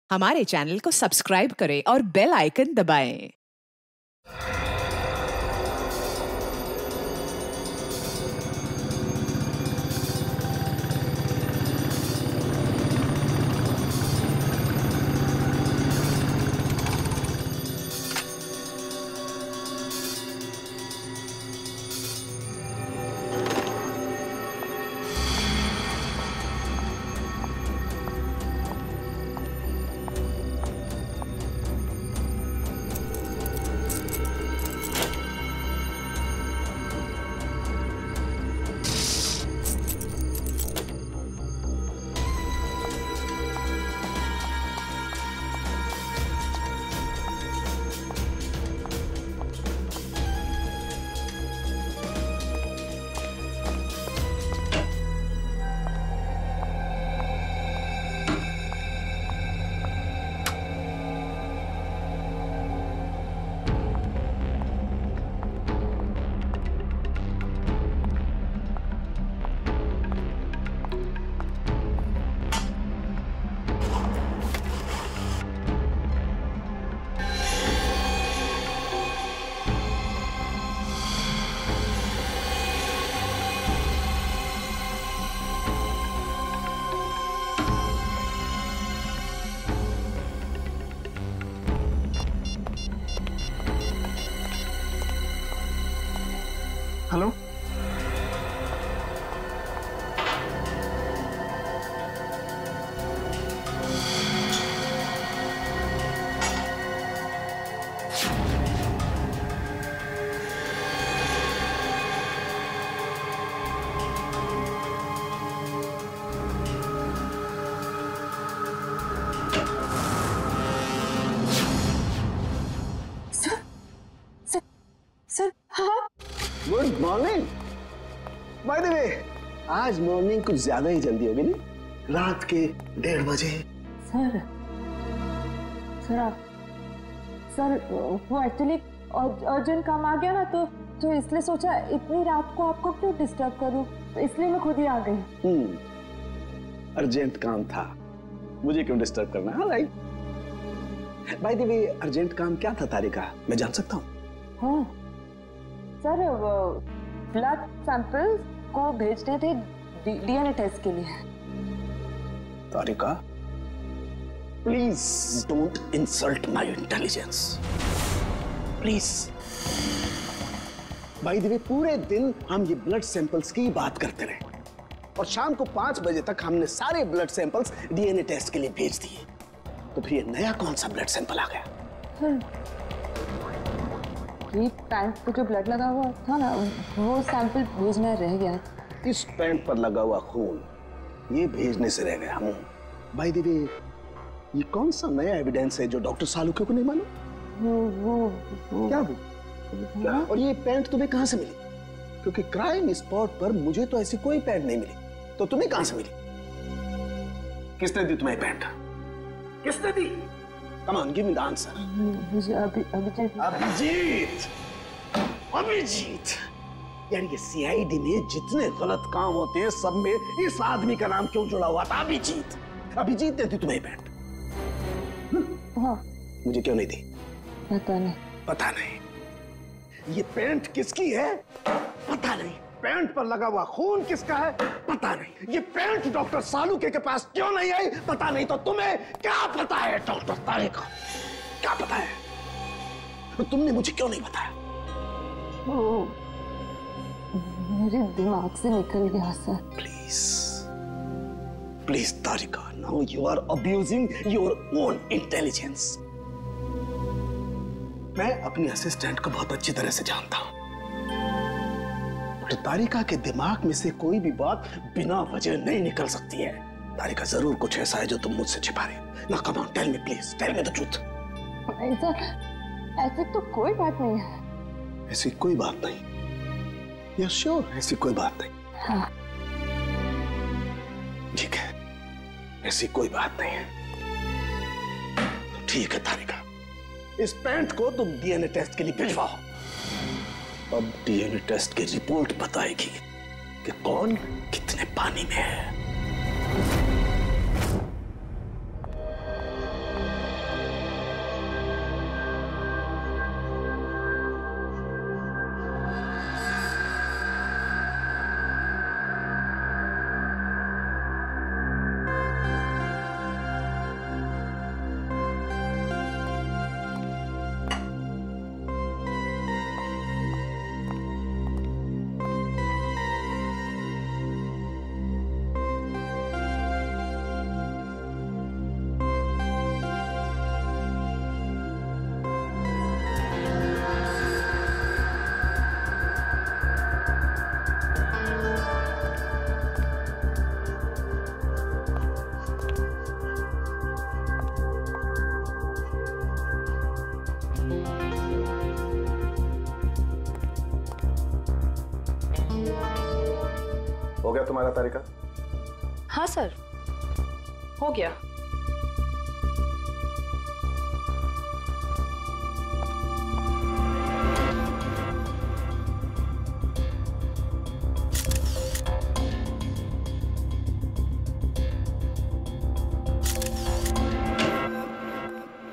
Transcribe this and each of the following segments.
हमारे चैनल को सब्सक्राइब करें और बेल आइकन दबाएं। हेलो, सर हाँ। Good morning. बाय द वे, आज मॉर्निंग कुछ ज्यादा ही जल्दी होगी नहीं? रात के 1:30 बजे। सर वो एक्चुअली अर्जेंट काम आ गया ना, तो इसलिए सोचा इतनी रात को आपको क्यों डिस्टर्ब करूं, तो इसलिए मैं खुद ही आ गई। अर्जेंट काम था, मुझे क्यों डिस्टर्ब करना है? Right. Bye the way, urgent काम क्या था तारिका, मैं जान सकता हूँ? हाँ सर, ब्लड सैंपल्स को भेजने थे डीएनए टेस्ट के लिए। Tarika, please don't insult my intelligence, please. By the way, पूरे दिन हम ये ब्लड सैंपल्स की बात करते रहे और शाम को 5 बजे तक हमने सारे ब्लड सैंपल्स डीएनए टेस्ट के लिए भेज दिए। तो फिर ये नया कौन सा ब्लड सैंपल आ गया? ये पैंट पे जो ब्लड लगा हुआ था ना, वो सैंपल भेजना रह गया। इस पैंट पर लगा हुआ खून ये भेजने से रह गया। हम बाय द वे, ये कौन सा नया एविडेंस है जो डॉक्टर सालुके को नहीं मालूम? वो क्या? और ये पैंट तुम्हें कहां से मिली? क्योंकि क्राइम स्पॉट पर मुझे तो ऐसी कोई पैंट नहीं मिली, तो तुम्हें कहां से मिली? किसने दी तुम्हें पैंट? किसने दी? Come on, give me the answer. मुझे अभिजीत। यार, ये सीआईडी में जितने गलत काम होते हैं सब में इस आदमी का नाम क्यों जुड़ा हुआ था? अभिजीत। अभिजीत ने दी तुम्हें पैंट? हाँ। मुझे क्यों नहीं दी? पता नहीं। पता नहीं। ये पैंट किसकी है? पता नहीं। पैंट पर लगा हुआ खून किसका है? पता नहीं। ये पैंट डॉक्टर सालुके के पास क्यों नहीं आई? पता नहीं। तो तुम्हें क्या पता है डॉक्टर तारिका? क्या पता है? तो तुमने मुझे क्यों नहीं बताया? वो मेरे दिमाग से निकल गया sir. Please please Tarika, now you are abusing your own intelligence. मैं अपनी असिस्टेंट को बहुत अच्छी तरह से जानता हूं। तारिका के दिमाग में से कोई भी बात बिना वजह नहीं निकल सकती है। तारिका, जरूर कुछ ऐसा है जो तुम मुझसे छिपा रहे हो। ना, come on, tell me please, tell me the truth. ऐसी तो कोई बात नहीं है। ऐसी कोई बात नहीं? You sure? ऐसी कोई बात नहीं? हाँ। ठीक है, ऐसी कोई बात नहीं है। तो ठीक है तारिका, इस पैंट को तुम डीएनए टेस्ट के लिए भिजवाओ। अब डीएनए टेस्ट की रिपोर्ट बताएगी कि कौन कितने पानी में है। हो गया तुम्हारा तारिका? हाँ सर, हो गया।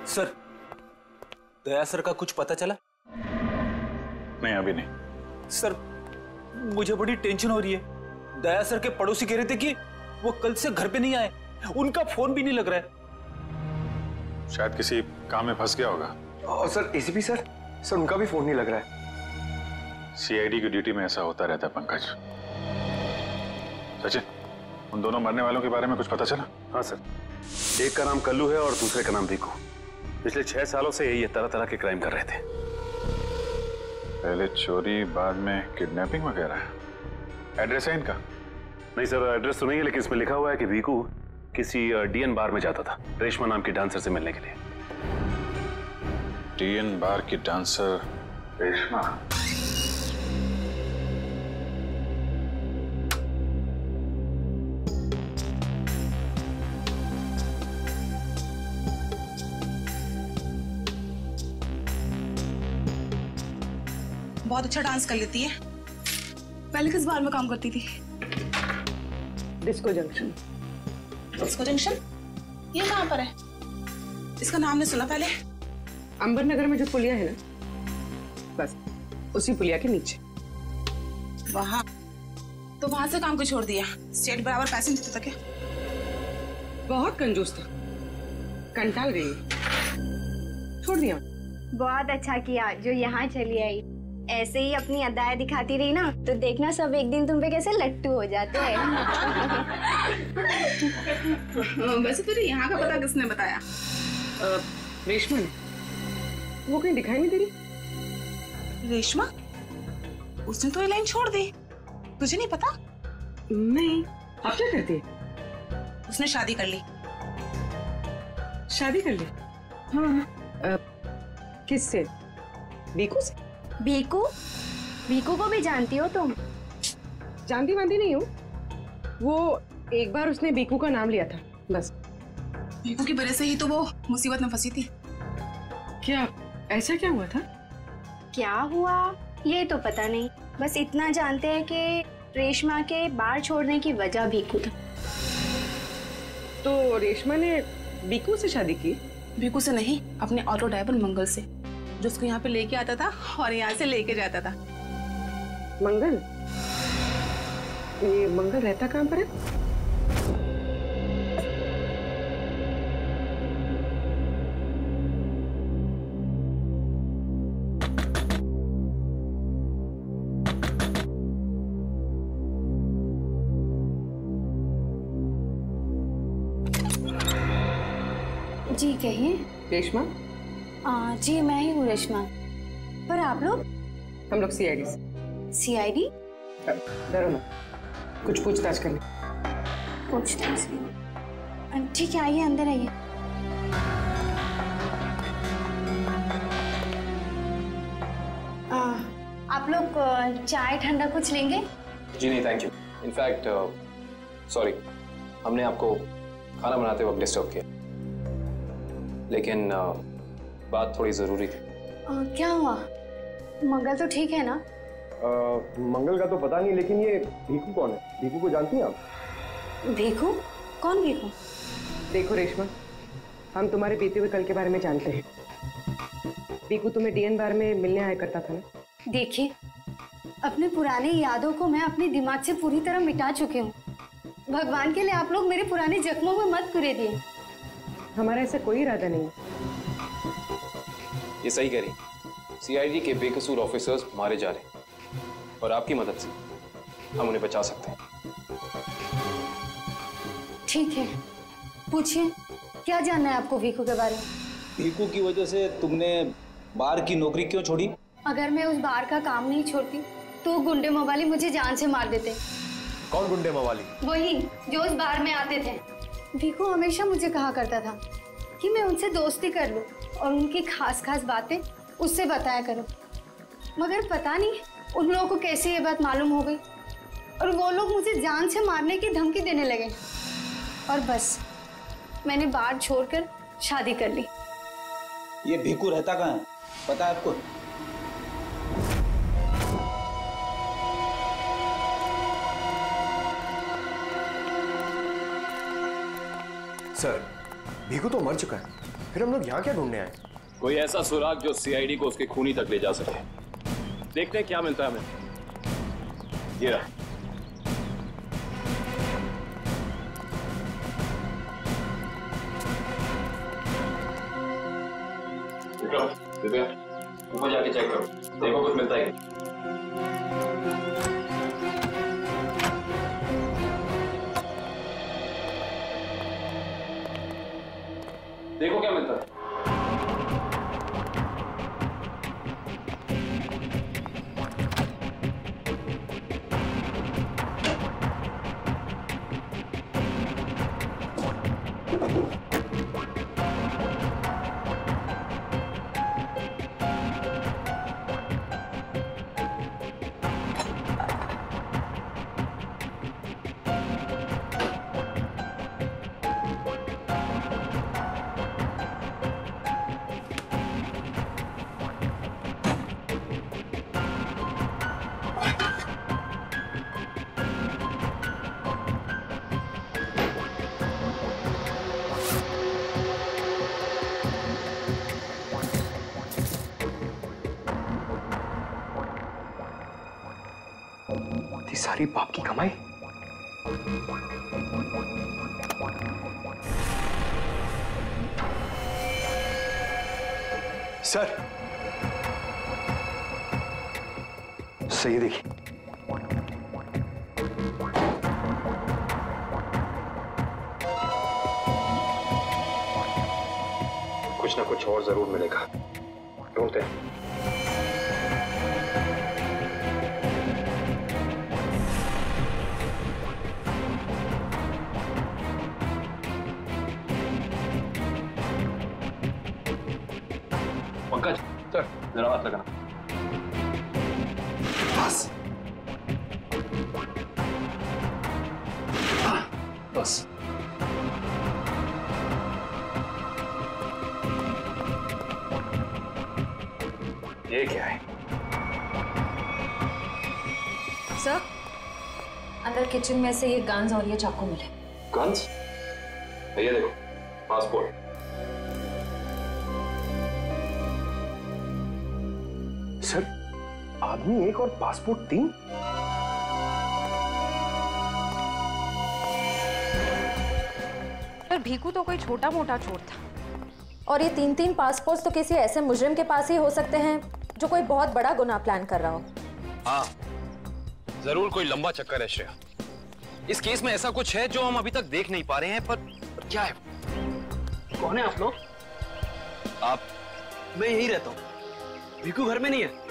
सर, दया सर का कुछ पता चला? नहीं, अभी नहीं। सर, मुझे बड़ी टेंशन हो रही है। दया सर के पड़ोसी कह रहे थे कि वो कल से घर पे नहीं आए, उनका फोन भी नहीं लग रहा है। शायद किसी काम में फंस गया होगा। और सर एसीपी सर उनका भी फोन नहीं लग रहा है। सीआईडी की ड्यूटी में ऐसा होता रहता है पंकज। सचिन, उन दोनों मरने वालों के बारे में कुछ पता चला? हाँ सर, एक का नाम कल्लू है और दूसरे का नाम भीकू। पिछले 6 सालों से यही तरह तरह के क्राइम कर रहे थे। पहले चोरी, बाद में किडनैपिंग वगैरह। एड्रेस है इनका? नहीं सर, एड्रेस तो नहीं है, लेकिन इसमें लिखा हुआ है कि भीकू किसी डीएन बार में जाता था रेशमा नाम की डांसर से मिलने के लिए। डीएन बार की डांसर रेशमा? बहुत अच्छा डांस कर लेती है। पहले किस बार में काम करती थी? Disco junction. Disco junction? ये कहाँ पर है? इसका नाम नहीं सुना पहले। अंबर नगर में जो पुलिया है ना, बस उसी पुलिया के नीचे। वहाँ तो वहां से काम को छोड़ दिया। स्टेट बराबर पैसे नहीं देता क्या? बहुत कंजूस था, कंटाल गई, छोड़ दिया। बहुत अच्छा किया जो यहाँ चली आई। ऐसे ही अपनी अदाएं दिखाती रही ना तो देखना सब एक दिन तुम पे कैसे लट्टू हो जाते हैं। वैसे तुझे यहाँ का पता किसने बताया? रेशमा ने। वो कहीं दिखाई नहीं दे रही। रेशमा? उसने तो ये लाइन छोड़ दी, तुझे नहीं पता? नहीं, आप क्या करती है? उसने शादी कर ली। शादी कर ली? हाँ। किससे? बीकू से? भीकू? भीकू को भी जानती हो तुम? जानती वांती नहीं हूँ, वो एक बार उसने बीकू का नाम लिया था बस। भीकू की वजह से ही तो वो मुसीबत में फंसी थी। क्या ऐसा क्या हुआ था? क्या हुआ ये तो पता नहीं, बस इतना जानते हैं कि रेशमा के बार छोड़ने की वजह भीकू था। तो रेशमा ने बीकू से शादी की? भीकू से नहीं, अपने ऑटो ड्राइवर मंगल से, जो उसको यहाँ पे लेके आता था और यहाँ से लेके जाता था। मंगल? ये मंगल रहता कहाँ पर है? जी कहिए। रेशमा? जी मैं ही हूँ रेशमा। पर आप लोग? हम लोग सीआईडी से। सीआईडी? डरो ना, कुछ पूछताछ करनी। पूछताछ? ठीक है, आइए अंदर आइए। आप लोग चाय ठंडा कुछ लेंगे? जी नहीं थैंक यू। इनफैक्ट सॉरी, हमने आपको खाना बनाते वक्त डिस्टर्ब किया, लेकिन बात थोड़ी जरूरी थी। क्या हुआ? मंगल तो ठीक है ना? मंगल का तो पता नहीं, लेकिन ये भीकू कौन है? भीकू को जानती हैं आप? भीकू? कौन भीकू? देखो रेशमा, हम तुम्हारे बीते हुए कल के बारे में जानते हैं। भीकू तुम्हें डीएन बार में मिलने आया करता था ना? देखिए, अपने पुरानी यादों को मैं अपने दिमाग से पूरी तरह मिटा चुकी हूँ। भगवान के लिए आप लोग मेरे पुराने जख्मों में मत कुरे दिए। हमारा ऐसा कोई इरादा नहीं। ये सही कह रही, सीआईडी के बेकसूर ऑफिसर्स मारे जा रहे हैं और आपकी मदद से हम उन्हें बचा सकते हैं। ठीक है, पूछिए, क्या जानना है आपको भीकू के बारे में? भीकू की वजह से तुमने बार की नौकरी क्यों छोड़ी? अगर मैं उस बार का काम नहीं छोड़ती तो गुंडे मवाली मुझे जान से मार देते। कौन गुंडे मवाली? वही जो उस बार में आते थे। भीकू हमेशा मुझे कहा करता था कि मैं उनसे दोस्ती कर लूं और उनकी खास खास बातें उससे बताया करूं, मगर पता नहीं उन लोगों को कैसे ये बात मालूम हो गई। और वो लोग मुझे जान से मारने की धमकी देने लगे और बस मैंने बात छोड़कर शादी कर ली। ये भीकू रहता कहाँ है, पता है आपको? सर, भीकू तो मर चुका है, फिर हम लोग यहाँ क्या ढूंढने आए? कोई ऐसा सुराग जो सीआईडी को उसके खूनी तक ले जा सके। देखते हैं क्या मिलता है हमें। ये रहा। दिव्या, ऊपर जाके चेक करो, देखो कुछ मिलता है क्या। देखो क्या मिलता है। सारी बाप की कमाई। सर, सही देखिए। कुछ ना कुछ और जरूर मिलेगा, ढूंढते हैं। पंकज, सर, जरा हाथ लगाना। बस बस। ये क्या है? सर, अंदर किचन में से ये गन्स और ये चाकू मिले। गन्स? ये देखो, पासपोर्ट। सर, आदमी एक और पासपोर्ट 3? पर भीकू तो कोई छोटा मोटा चोर था, और ये 3-3 पासपोर्ट तो किसी ऐसे मुजरिम के पास ही हो सकते हैं जो कोई बहुत बड़ा गुनाह प्लान कर रहा हो। हाँ, जरूर कोई लंबा चक्कर है श्रेया। इस केस में ऐसा कुछ है जो हम अभी तक देख नहीं पा रहे हैं, पर क्या है? कौन है आप लोग? आप? मैं यहीं रहता हूँ, भीकू घर में नहीं है।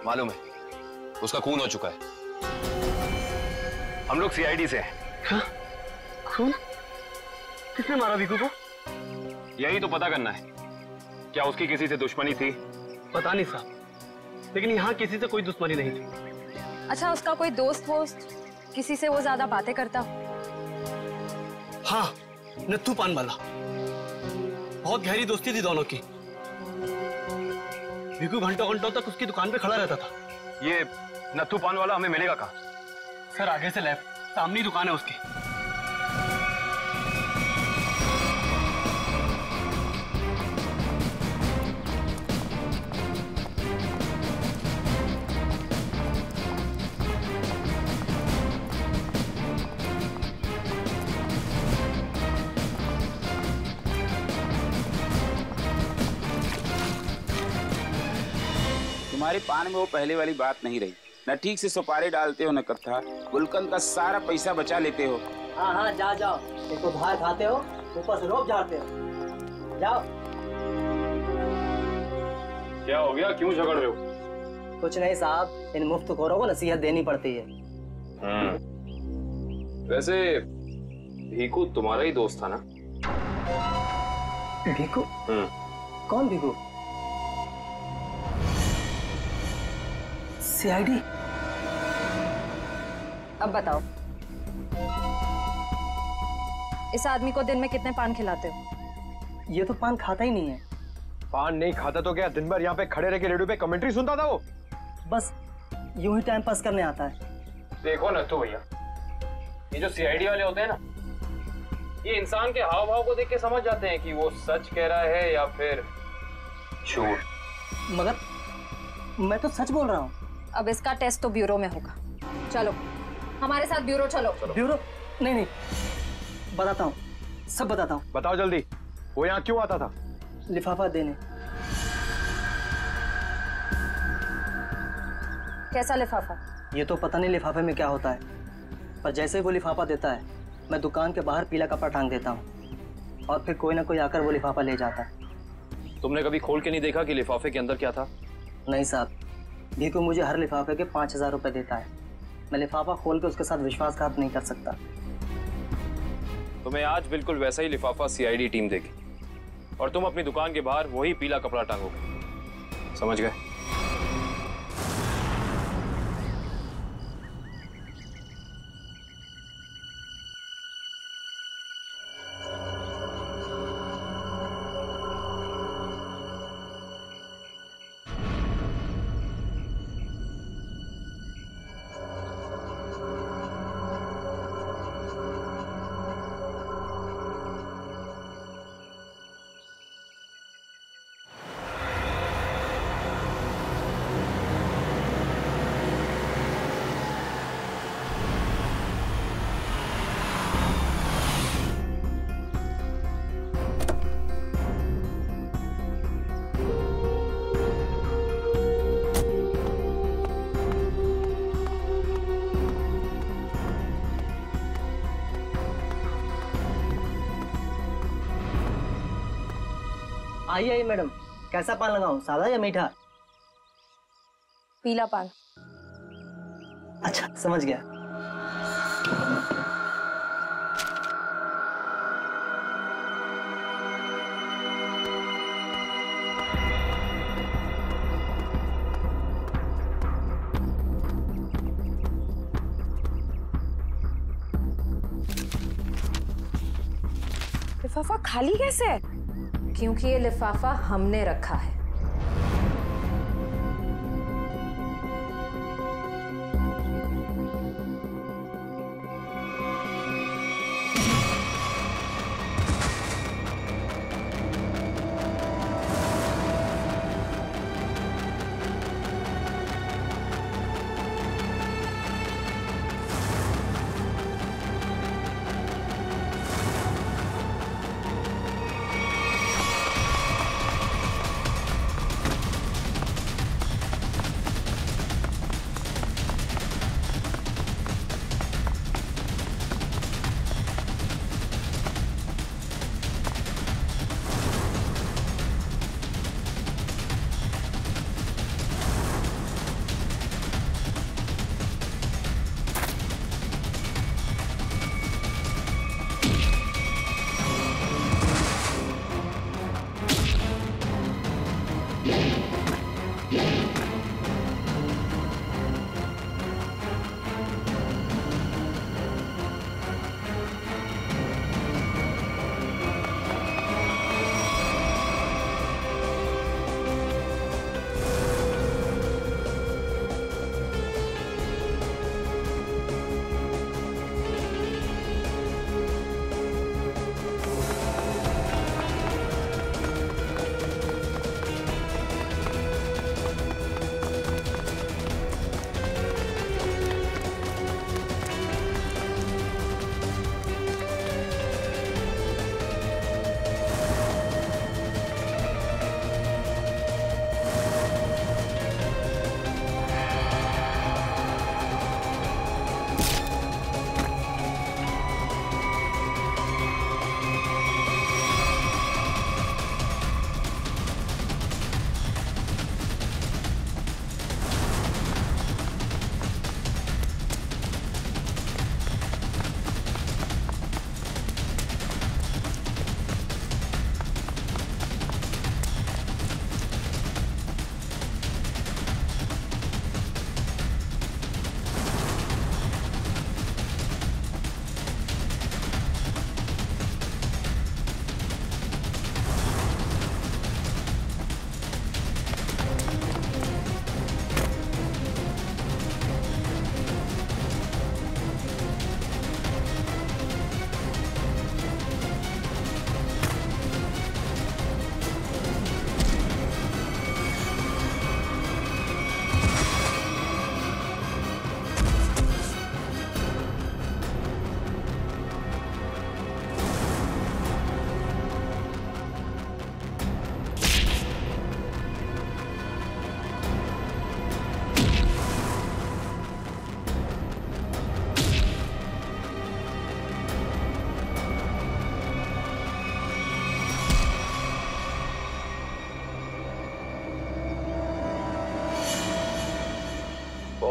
मालूम है, उसका खून हो चुका है। हम लोग सीआईडी से हैं। हाँ? खून? किसने मारा भीकू को? यही तो पता करना है, क्या उसकी किसी से दुश्मनी थी? पता नहीं साहब, लेकिन यहाँ किसी से कोई दुश्मनी नहीं थी। अच्छा, उसका कोई दोस्त वोस्त, किसी से वो ज्यादा बातें करता? हाँ, नत्थू पान वाला। बहुत गहरी दोस्ती थी दोनों की। भीकू घंटों घंटों तक उसकी दुकान पे खड़ा रहता था। ये नत्थू पान वाला हमें मिलेगा कहाँ? सर, आगे से लेफ्ट, सामने ही दुकान है उसकी। तुम्हारे पान में वो पहले वाली बात नहीं रही। न ठीक से सुपारी डालते हो न कत्था। गुलकंद का सारा पैसा बचा लेते हो। हाँ हाँ, जाओ जाओ। एक तो धार खाते हो, ऊपर से रोब झाड़ते हो। जाओ। क्या हो गया, क्यों झगड़ रहे हो? कुछ नहीं साहब, इन मुफ्तखोरों को नसीहत देनी पड़ती है। वैसे भीकू तुम्हारा ही दोस्त था ना? भीकू? कौन भीकू? सीआईडी? अब बताओ, इस आदमी को दिन में कितने पान खिलाते हो? ये तो पान खाता ही नहीं है। पान नहीं खाता तो क्या दिन भर यहाँ पे खड़े रह के रेडियो पे कमेंट्री सुनता था वो? बस यूं ही टाइम पास करने आता है। देखो न तो भैया, ये जो सीआईडी वाले होते हैं ना, ये इंसान के हाव भाव को देख के समझ जाते हैं कि वो सच कह रहा है या फिर झूठ। मगर मैं तो सच बोल रहा हूँ। अब इसका टेस्ट तो ब्यूरो में होगा। चलो हमारे साथ ब्यूरो चलो। ब्यूरो? नहीं, बताता हूँ, सब बताता हूँ। बताओ जल्दी, वो यहाँ क्यों आता था? लिफाफा देने। कैसा लिफाफा? ये तो पता नहीं लिफाफे में क्या होता है, पर जैसे ही वो लिफाफा देता है मैं दुकान के बाहर पीला कपड़ा टांग देता हूँ और फिर कोई ना कोई आकर वो लिफाफा ले जाता है। तुमने कभी खोल के नहीं देखा कि लिफाफे के अंदर क्या था? नहीं साहब, भीकू मुझे हर लिफाफे के 5,000 रुपए देता है। मैं लिफाफा खोल के उसके साथ विश्वासघात नहीं कर सकता। तुम्हें आज बिल्कुल वैसा ही लिफाफा सीआईडी टीम देगी और तुम अपनी दुकान के बाहर वही पीला कपड़ा टांगोगे। समझ गए? आइए मैडम, कैसा पान लगाऊं, सादा या मीठा? पीला पान। अच्छा समझ गया। लिफाफा खाली कैसे है? क्योंकि ये लिफाफा हमने रखा है।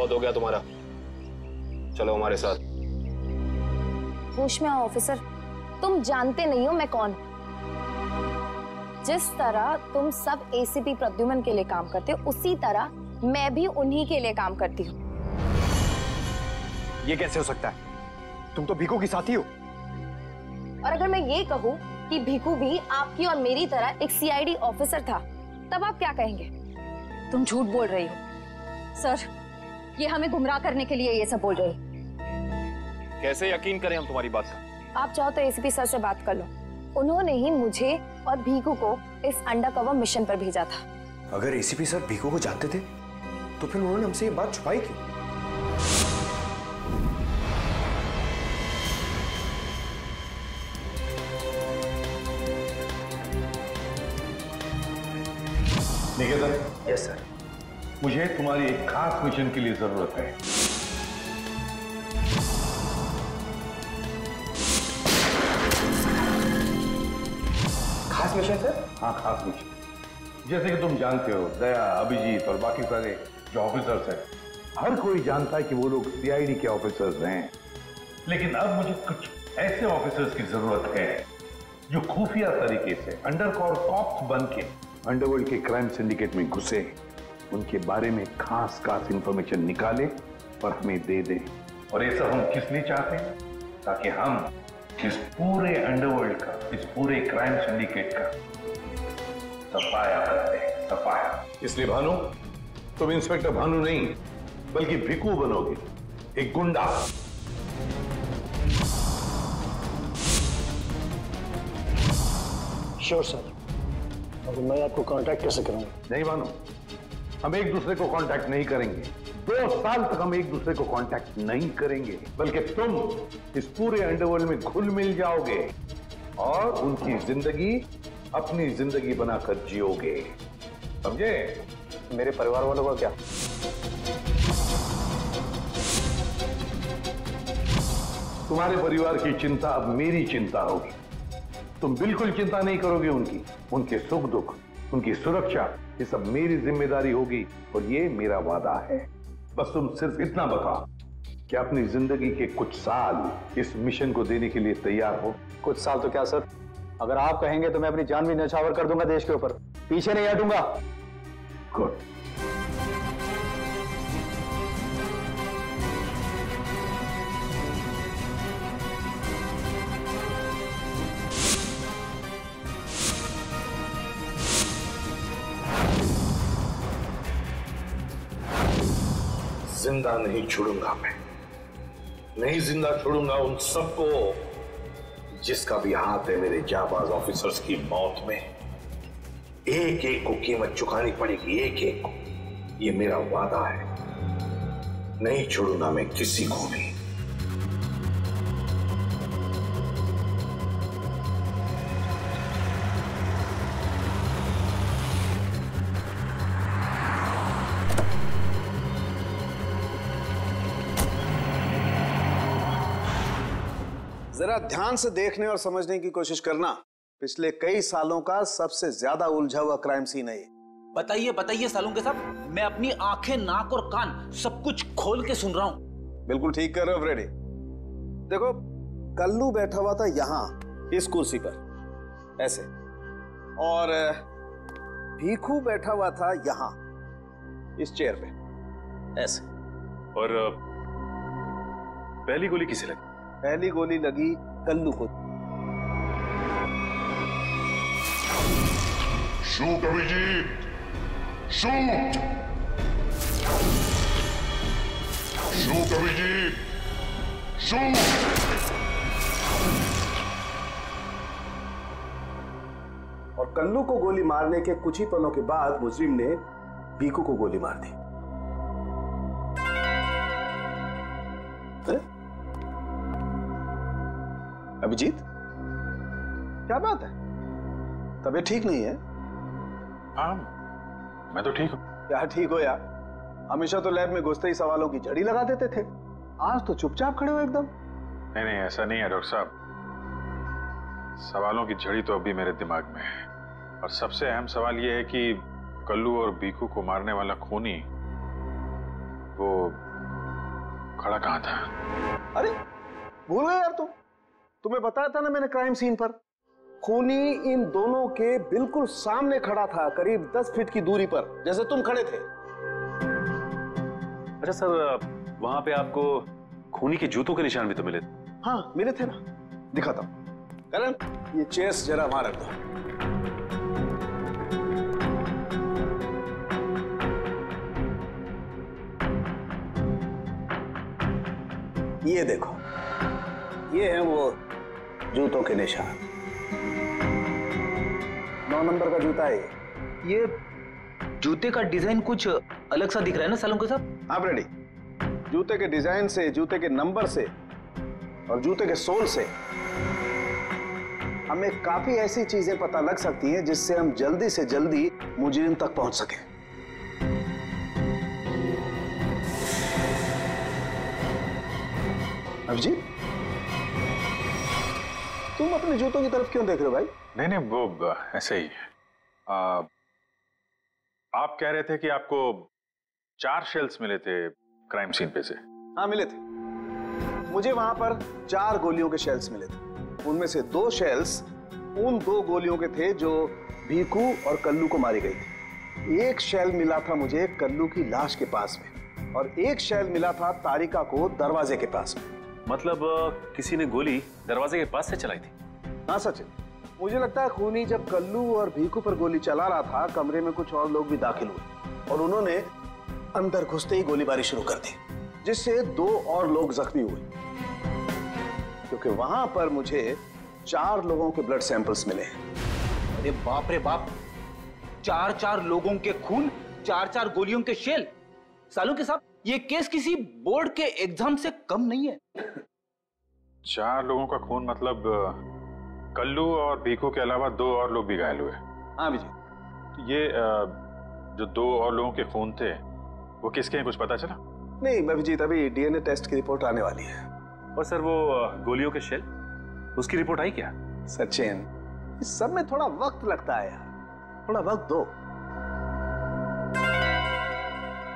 बहुत हो गया तुम्हारा, चलो हमारे साथ। होश में आओ ऑफिसर, तुम जानते नहीं हो मैं कौन। जिस तरह तुम सब एसीपी प्रद्युमन के लिए काम करते हो, उसी तरह मैं भी उन्हीं के लिए काम करती हूँ। ये कैसे हो सकता है? तुम तो भीखू की साथी हो। और अगर मैं ये कहूँ कि भीखू भी आपकी और मेरी तरह एक सीआईडी ऑफिसर था, तब आप क्या कहेंगे? तुम झूठ बोल रही हो सर, ये हमें गुमराह करने के लिए ये सब बोल रही है। कैसे यकीन करें हम तुम्हारी बात का? आप चाहो तो एसीपी सर से बात कर लो, उन्होंने ही मुझे और भीखू को इस अंडरकवर मिशन पर भेजा था। अगर एसीपी सर भीखू को जानते थे तो फिर उन्होंने हमसे ये बात छुपाई क्यों? निकेतन। Yes sir. मुझे तुम्हारी एक खास मिशन के लिए जरूरत है। खास मिशन सर? हाँ, खास मिशन। जैसे कि तुम जानते हो, दया, अभिजीत और बाकी सारे जो ऑफिसर्स हैं, हर कोई जानता है कि वो लोग सीआईडी के ऑफिसर्स हैं। लेकिन अब मुझे कुछ ऐसे ऑफिसर्स की जरूरत है जो खुफिया तरीके से अंडरकवर कॉप्स बन के अंडरवर्ल्ड के क्राइम सिंडिकेट में घुसे, उनके बारे में खास इंफॉर्मेशन निकाले और हमें दे दे। और ये सब हम किस लिए चाहते हैं? ताकि हम इस पूरे अंडरवर्ल्ड का, इस पूरे क्राइम सिंडिकेट का सफाया करते हैं, सफाया। इसलिए भानु, तुम इंस्पेक्टर भानु नहीं बल्कि भिकू बनोगे, एक गुंडा। Sure sir. अब मैं आपको कांटेक्ट कैसे करूंगा? नहीं भानु, हम एक दूसरे को कांटेक्ट नहीं करेंगे। 2 साल तक हम एक दूसरे को कांटेक्ट नहीं करेंगे, बल्कि तुम इस पूरे अंडरवर्ल्ड में घुल मिल जाओगे और उनकी जिंदगी अपनी जिंदगी बनाकर जियोगे, समझे? मेरे परिवार वालों का क्या? तुम्हारे परिवार की चिंता अब मेरी चिंता होगी। तुम बिल्कुल चिंता नहीं करोगे उनकी, उनके सुख दुख, उनकी सुरक्षा, ये सब मेरी जिम्मेदारी होगी और ये मेरा वादा है। बस तुम सिर्फ इतना बताओ कि अपनी जिंदगी के कुछ साल इस मिशन को देने के लिए तैयार हो। कुछ साल तो क्या सर, अगर आप कहेंगे तो मैं अपनी जान भी न्यौछावर कर दूंगा देश के ऊपर, पीछे नहीं हटूंगा। गुड। जिंदा नहीं छोड़ूंगा मैं, नहीं जिंदा छोड़ूंगा उन सबको जिसका भी हाथ है मेरे जाबाज ऑफिसर्स की मौत में। एक एक को कीमत चुकानी पड़ेगी, एक एक को। ये मेरा वादा है, नहीं छोड़ूंगा मैं किसी को भी। जरा ध्यान से देखने और समझने की कोशिश करना। पिछले कई सालों का सबसे ज्यादा उलझा हुआ क्राइम सीन है ये। बताइए बताइए सालों के साहब, मैं अपनी आंखें, नाक और कान सब कुछ खोल के सुन रहा हूं। बिल्कुल ठीक कर रहे हो फ्रेडी। देखो, कल्लू बैठा हुआ था यहां इस कुर्सी पर ऐसे, और भीखू बैठा हुआ था यहां इस चेयर पे ऐसे। और पहली गोली किसे लगी? पहली गोली लगी कल्लू को। Shoot Abhijeet, shoot, shoot Abhijeet, shoot. और कल्लू को गोली मारने के कुछ ही पलों के बाद मुजरिम ने भीखू को गोली मार दी। अभिजीत, क्या बात है? तबीयत ठीक नहीं है? हाँ, मैं तो ठीक हूँ। क्या ठीक हो यार? हमेशा तो लैब में घुसते ही सवालों की झड़ी लगा देते थे, आज तो चुपचाप खड़े हो एकदम। नहीं नहीं, ऐसा नहीं है डॉक्टर साहब। सवालों की झड़ी तो अभी मेरे दिमाग में है, और सबसे अहम सवाल यह है कि कल्लू और भीखू को मारने वाला खूनी वो खड़ा कहाँ था? अरे भूल गए यार तुम? तुम्हें बताया था ना मैंने क्राइम सीन पर। खूनी इन दोनों के बिल्कुल सामने खड़ा था, करीब 10 फीट की दूरी पर, जैसे तुम खड़े थे। अच्छा सर, वहां पे आपको खूनी के जूतों के निशान भी तो मिले थे? हाँ मिले थे ना, दिखाता हूं। करण, ये चेस जरा वहां रख दो। ये देखो, ये हैं वो जूतों के निशान। 9 नंबर का जूता है ये जूते का डिजाइन कुछ अलग सा दिख रहा है ना सालुंके साहब? हाँ रेडी। जूते के डिजाइन से, जूते के नंबर से और जूते के सोल से हमें काफी ऐसी चीजें पता लग सकती हैं जिससे हम जल्दी से जल्दी मुजरिम तक पहुंच सकें। अभिजीत, तुम अपने जूतों की तरफ क्यों देख रहे हो भाई? नहीं वो ऐसे ही। आप कह रहे थे कि आपको 4 शेल्स मिले थे क्राइम सीन पे से? हाँ मिले थे। मुझे वहां पर 4 गोलियों के शेल्स मिले थे। उनमें से 2 शेल्स उन 2 गोलियों के थे जो भीकू और कल्लू को मारी गई थी। एक शेल मिला था मुझे कल्लू की लाश के पास में और एक शेल मिला था तारिका को दरवाजे के पास में। मतलब किसी ने गोली दरवाजे के पास से चलाई थी? हाँ सचिन, मुझे लगता है खूनी जब कल्लू और भीकू पर गोली चला रहा था, कमरे में कुछ और लोग भी दाखिल हुए और उन्होंने अंदर घुसते ही गोलीबारी शुरू कर दी, जिससे 2 और लोग जख्मी हुए। क्योंकि वहां पर मुझे 4 लोगों के ब्लड सैंपल्स मिले। अरे बाप रे बाप, 4 लोगों के खून, 4 गोलियों के शेल। सालुंके साहब, ये केस किसी बोर्ड के एग्जाम से कम नहीं है। 4 लोगों का खून मतलब कल्लू और भीकू के अलावा 2 और लोग भी घायल हुए? हाँ विजय। ये जो 2 और लोगों के खून थे वो किसके हैं, कुछ पता चला? नहीं अभिजीत, अभी डीएनए टेस्ट की रिपोर्ट आने वाली है। और सर वो गोलियों के शेल, उसकी रिपोर्ट आई क्या? सचिन, इस सब में थोड़ा वक्त लगता है यार, थोड़ा वक्त दो।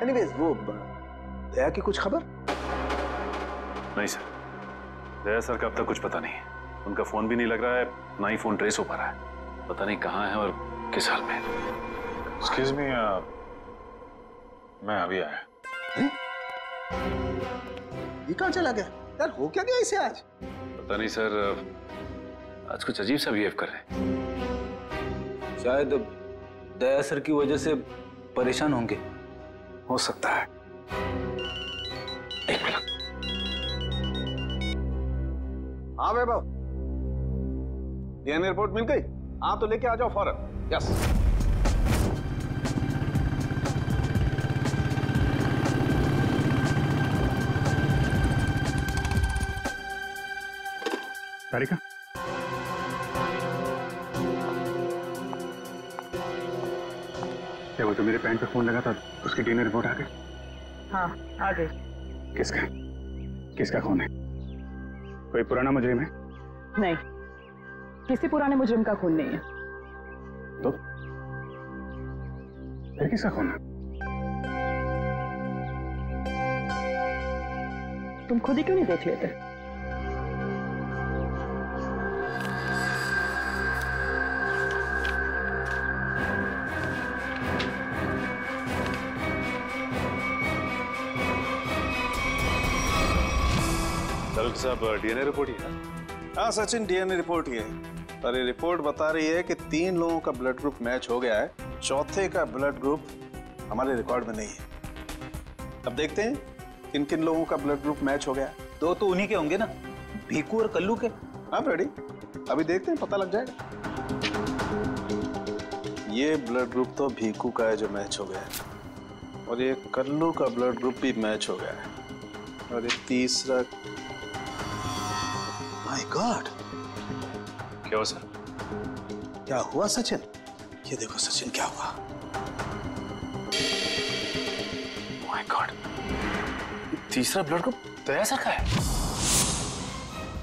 एनीवेज, वो दया की कुछ खबर? नहीं सर, दया सर का अब तक कुछ पता नहीं है। उनका फोन भी नहीं लग रहा है, ना ही फोन ट्रेस हो पा रहा है। पता नहीं कहाँ है और किस हाल में। एक्सक्यूज मी, मैं अभी आया। ये कहाँ चला गया यार? हो क्या गया इसे आज? पता नहीं सर, आज कुछ अजीब सा बिहेव कर रहे हैं। शायद दया सर की वजह से परेशान होंगे। हो सकता है। एक मिनट। हाँ वैभव, डीएनए रिपोर्ट मिल गई? आप तो लेके आ जाओ फौरन। यस। तारिका, क्या वो तो मेरे पैंट पे फोन लगा था, उसकी डीएनए रिपोर्ट आ गई? हाँ आ गई। किसका किसका खून है? कोई पुराना मुजरिम है? नहीं, किसी पुराने मुजरिम का खून नहीं है। तो फिर किसका खून है? तुम खुद ही क्यों नहीं देख लेते? साहब, डीएनए रिपोर्ट ही है? हाँ सचिन, डीएनए रिपोर्ट ही है। पर ये रिपोर्ट बता रही है कि 3 लोगों का ब्लड ग्रुप मैच हो गया है, चौथे का ब्लड ग्रुप हमारे रिकॉर्ड में नहीं है। अब देखते हैं किन किन लोगों का ब्लड ग्रुप मैच हो गया है। 2 तो उन्हीं के होंगे ना, भीकू और कल्लू के। हाँ रेडी, अभी देखते हैं, पता लग जाएगा। ये ब्लड ग्रुप तो भीकू का है जो मैच हो गया है, और ये कल्लू का ब्लड ग्रुप भी मैच हो गया है, और ये तीसरा। माय गॉड, क्या हुआ सर? क्या हुआ सचिन? ये देखो सचिन, क्या हुआ? माय गॉड, तीसरा ब्लड ग्रुप दया सर का है।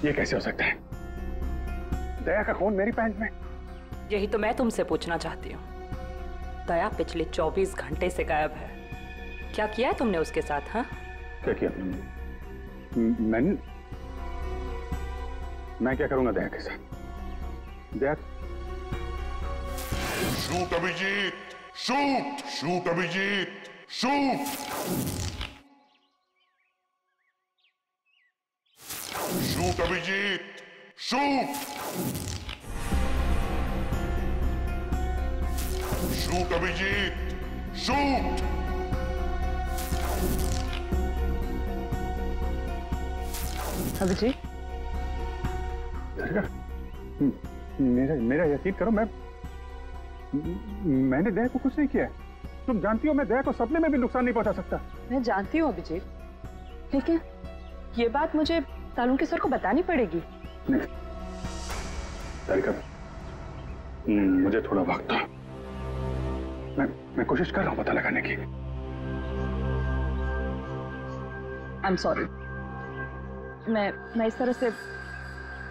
ये कैसे हो सकता है? दया का खून मेरी पैंट में। यही तो मैं तुमसे पूछना चाहती हूँ। दया पिछले 24 घंटे से गायब है। क्या किया है तुमने उसके साथ? हाँ, क्या किया तुमने? मैं क्या करूंगा दया के साथ? Daya shoot Abhijeet, shoot shoot Abhijeet, shoot shoot Abhijeet, shoot shoot Abhijeet, shoot. Abhijeet, मेरा यकीन करो, मैंने दया को कुछ नहीं किया है। तुम जानती हो मैं दया को सपने में भी नुकसान नहीं पहुंचा सकता। मैं जानती हूँ अभिजीत, लेकिन ये बात मुझे सालुंके सर को बतानी पड़ेगी। नहीं तारिका, मुझे थोड़ा वक्त था। मैं कोशिश कर रहा हूं पता लगाने की। आई एम सॉरी, मैं इस तरह से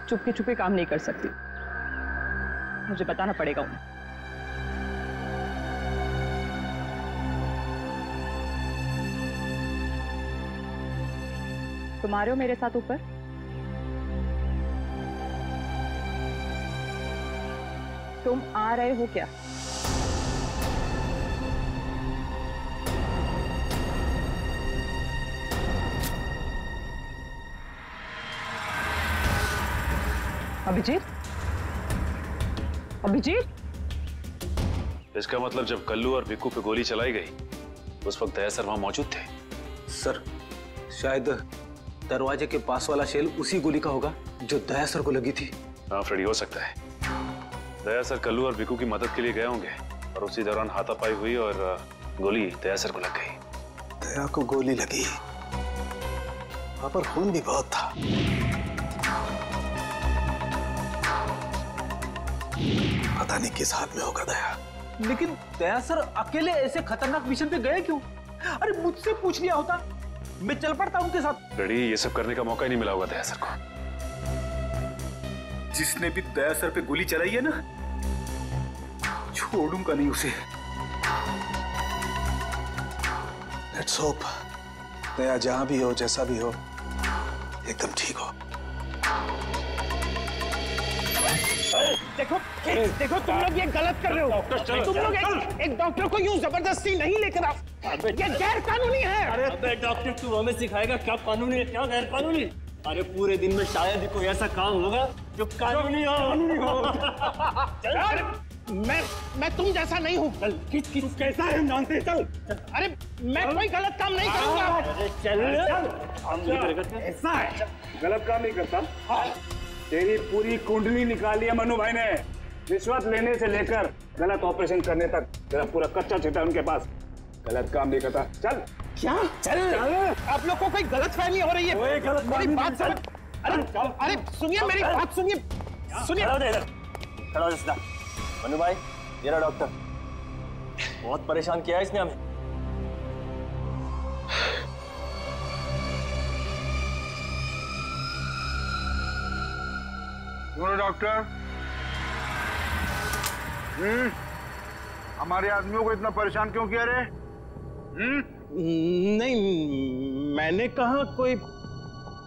चुपके चुपके काम नहीं कर सकती। मुझे बताना पड़ेगा उन्हें। तुम आ रहे हो मेरे साथ ऊपर? तुम आ रहे हो क्या? अभिजीत, अभिजीत, इसका मतलब जब कल्लू और भिक्कू पे गोली चलाई गई उस वक्त दया सर वहां मौजूद थे। सर शायद दरवाजे के पास वाला शेल उसी गोली का होगा जो दया सर को लगी थी। हाँ फ्रेडी, हो सकता है दया सर कल्लू और भिक्कू की मदद के लिए गए होंगे और उसी दौरान हाथापाई हुई और गोली दया सर को लग गई। दया को गोली लगी, वहां पर खून भी बहुत था। पता नहीं किस हाल में होगा दया। लेकिन दया सर अकेले ऐसे खतरनाक मिशन पे गए क्यों? अरे मुझसे पूछ लिया होता, मैं चल पड़ता उनके साथ। फ्रेडी, ये सब करने का मौका ही नहीं मिला होगा दया सर को। जिसने भी दया सर पे गोली चलाई है ना, छोड़ूंगा नहीं उसे। लेट्स होप दया जहां भी हो, जैसा भी हो, एकदम ठीक हो। देखो देखो, तुम लोग ये गलत कर रहे हो। तुम लोग एक डॉक्टर को यूं जबरदस्ती नहीं लेकर आओ, ये गैर कानूनी है। अरे डॉक्टर, तू हमें सिखाएगा क्या कानूनी है क्या गैर कानूनी? अरे पूरे दिन में शायद ही कोई ऐसा काम होगा जो कानूनी हो। मैं तुम जैसा नहीं हूँ। किस कैसा है जानते? चल। अरे मैं कोई गलत काम नहीं करूँगा। चल ऐसा है, गलत काम नहीं करता। तेरी पूरी कुंडली निकाली है मनु भाई ने, रिश्वत लेने से लेकर गलत ऑपरेशन करने तक तेरा पूरा कच्चा चिट्ठा उनके पास। गलत काम नहीं करता। चल। क्या? चल। आप लोग को कोई गलत फहमी हो रही है। मेरी बात समझ। अरे सुनिए, मेरी बात सुनिए। खड़ा हो सीधा। मनु भाई, ये रहा डॉक्टर। बहुत परेशान किया है इसने हमें। डॉक्टर, हमारे आदमियों को इतना परेशान क्यों किया रे? नहीं, मैंने कहा कोई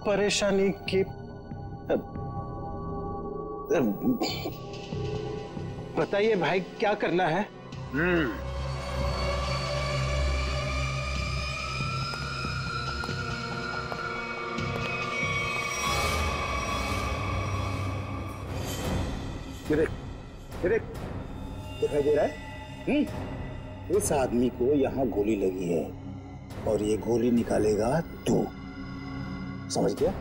परेशानी की। बताइए भाई, क्या करना है? दिखाई दे रहा है? इस आदमी को यहाँ गोली लगी है और ये गोली निकालेगा तू, समझ गया?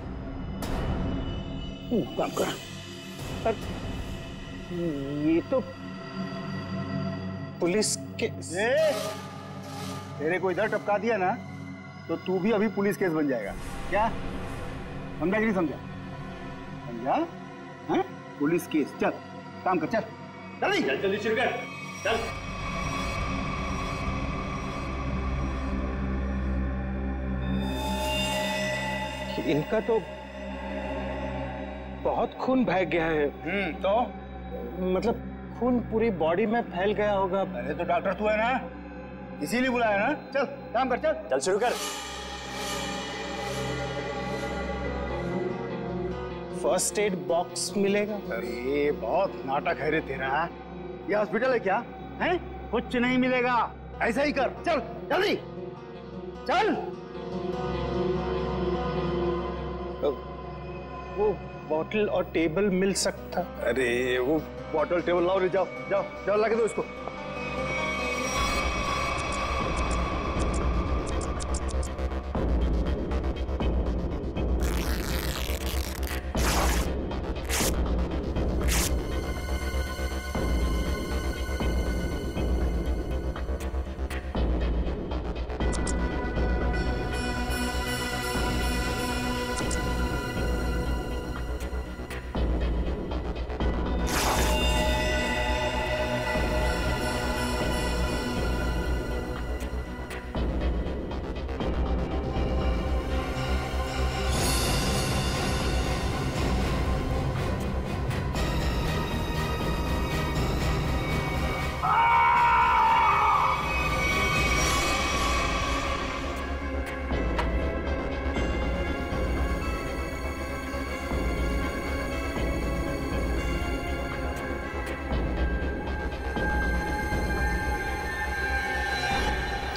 काम कर। ये तो पुलिस के तेरे को इधर टपका दिया ना तो तू भी अभी पुलिस केस बन जाएगा। क्या समझा कि नहीं समझा? समझा? हाँ? Police case. चल काम कर, चल जल्दी शुरू कर। चल। इनका तो बहुत खून बह गया है। तो मतलब खून पूरी बॉडी में फैल गया होगा। अरे तो डॉक्टर तू है ना, इसीलिए बुलाया ना। चल काम कर, चल शुरू कर। फर्स्ट एड बॉक्स मिलेगा? अरे बहुत नाटक है रे तेरा। ये हॉस्पिटल है क्या? हैं? कुछ नहीं मिलेगा, ऐसा ही कर, चल जल्दी चल। वो बॉटल और टेबल मिल सकता? अरे वो बॉटल टेबल लाओ रे, जाओ जाओ जाओ, लगा दो इसको।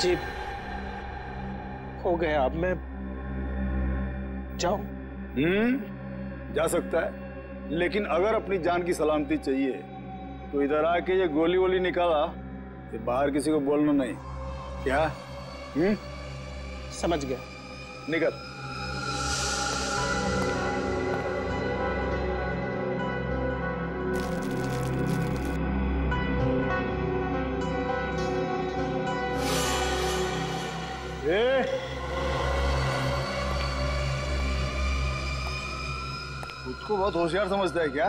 जी हो गया, अब मैं जाऊं? जा सकता है, लेकिन अगर अपनी जान की सलामती चाहिए तो इधर आके ये गोली वोली निकाला, ये बाहर किसी को बोलना नहीं, क्या? समझ गया। निकल। उसको बहुत होशियार समझता है क्या?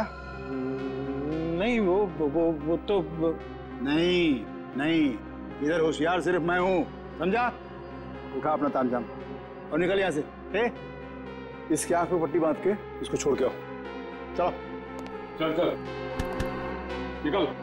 नहीं, वो तो नहीं, इधर होशियार सिर्फ मैं हूँ, समझा? उठा अपना तामझाम और निकल यहाँ से। इसके आंख पे पट्टी बांध के इसको छोड़ के आओ। चलो चल चल निकल।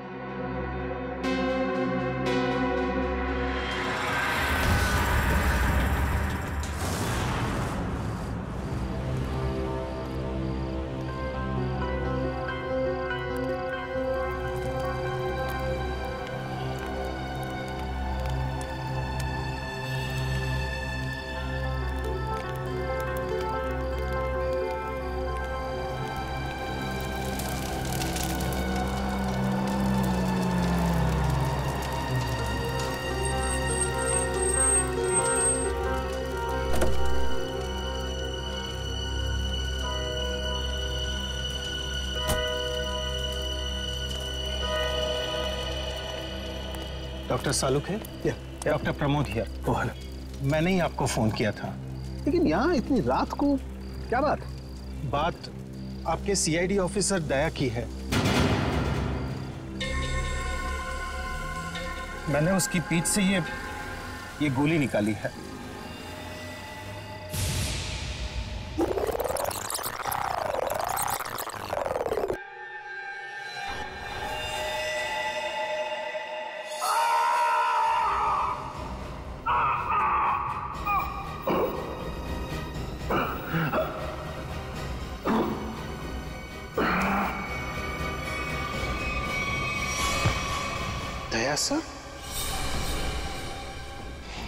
डॉक्टर सालुक है? Doctor Pramod here. मैंने ही आपको फोन किया था। लेकिन यहाँ इतनी रात को क्या बात? बात आपके सीआईडी ऑफिसर दया की है। मैंने उसकी पीठ से ये गोली निकाली है। दया सर?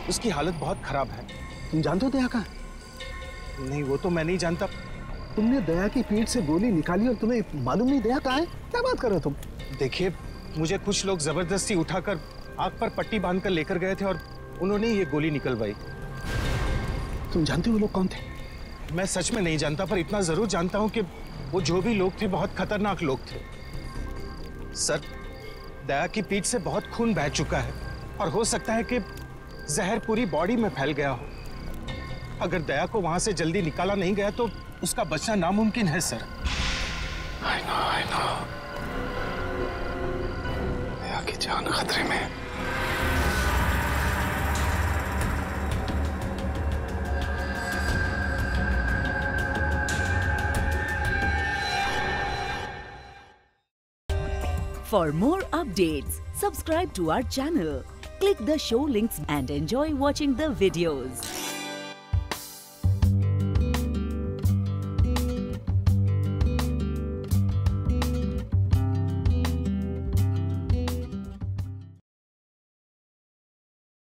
उसकी हालत बहुत खराब है। तुम जानते हो दया का? नहीं, वो तो मैं नहीं जानता। तुमने दया की पीठ से गोली निकाली और तुम्हें मालूम नहीं दया कहाँ है? क्या बात कर रहे हो तुम? देखिए, मुझे कुछ लोग जबरदस्ती उठाकर आंख पर पट्टी बांधकर लेकर गए थे और उन्होंने ये गोली निकलवाई। तुम जानते हो वो लोग कौन थे? मैं सच में नहीं जानता, पर इतना जरूर जानता हूं कि वो जो भी लोग थे बहुत खतरनाक लोग थे। सर, दया की पीठ से बहुत खून बह चुका है और हो सकता है कि जहर पूरी बॉडी में फैल गया हो। अगर दया को वहां से जल्दी निकाला नहीं गया तो उसका बचना नामुमकिन है सर। I know। दया की जान खतरे में। For more updates, subscribe to our channel, click the show links and enjoy watching the videos.